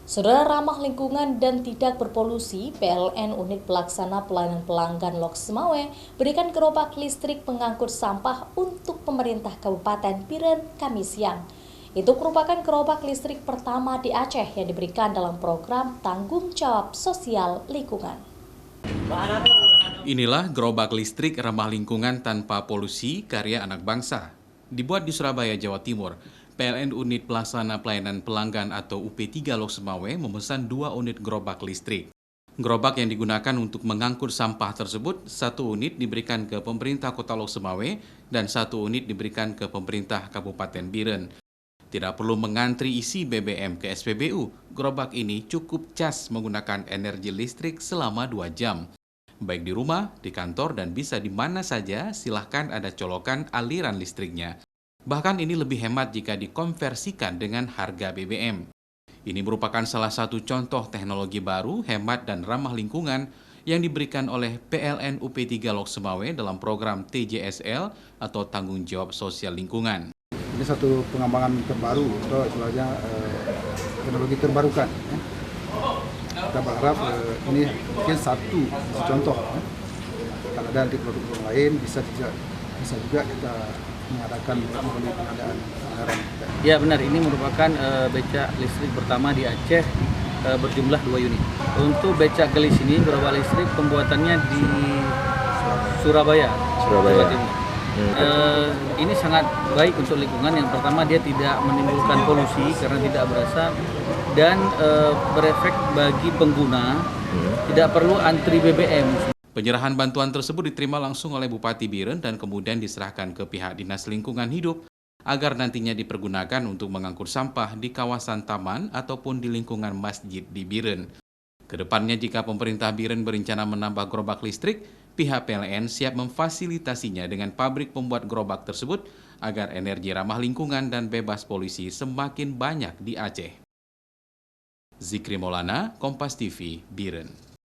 Saudara ramah lingkungan dan tidak berpolusi, PLN Unit Pelaksana Pelayanan Pelanggan Lok Semawe berikan gerobak listrik pengangkut sampah untuk pemerintah Kabupaten Biren Kamis siang. Itu merupakan gerobak listrik pertama di Aceh yang diberikan dalam program Tanggung Jawab Sosial Lingkungan. Inilah gerobak listrik ramah lingkungan tanpa polusi karya anak bangsa. Dibuat di Surabaya, Jawa Timur, PLN Unit Pelaksana Pelayanan Pelanggan atau UP3 Lok Semawe memesan 2 unit gerobak listrik. Gerobak yang digunakan untuk mengangkut sampah tersebut, 1 unit diberikan ke pemerintah Kota Lok Semawe dan 1 unit diberikan ke pemerintah Kabupaten Biren. Tidak perlu mengantri isi BBM ke SPBU, gerobak ini cukup cas menggunakan energi listrik selama 2 jam. Baik di rumah, di kantor, dan bisa di mana saja, silahkan ada colokan aliran listriknya. Bahkan ini lebih hemat jika dikonversikan dengan harga BBM. Ini merupakan salah satu contoh teknologi baru, hemat dan ramah lingkungan yang diberikan oleh PLN UP3 Lok Semawe dalam program TJSL atau Tanggung Jawab Sosial Lingkungan. Ini satu pengembangan terbaru atau istilahnya teknologi terbarukan. Kita berharap ini mungkin satu contoh. Kalau ada di produk lain bisa juga kita mengadakan melalui pengadaan anggaran. Ya benar, ini merupakan becak listrik pertama di Aceh berjumlah 2 unit. Untuk becak gelis ini gerobak listrik pembuatannya di Surabaya. Jawa Timur. Ini sangat baik untuk lingkungan. Yang pertama, dia tidak menimbulkan polusi karena tidak berasap dan berefek bagi pengguna, tidak perlu antri BBM. Penyerahan bantuan tersebut diterima langsung oleh Bupati Biren dan kemudian diserahkan ke pihak Dinas Lingkungan Hidup agar nantinya dipergunakan untuk mengangkut sampah di kawasan taman ataupun di lingkungan masjid di Biren. Kedepannya jika pemerintah Biren berencana menambah gerobak listrik, pihak PLN siap memfasilitasinya dengan pabrik pembuat gerobak tersebut agar energi ramah lingkungan dan bebas polusi semakin banyak di Aceh. Zikri Maulana, Kompas TV, Biren.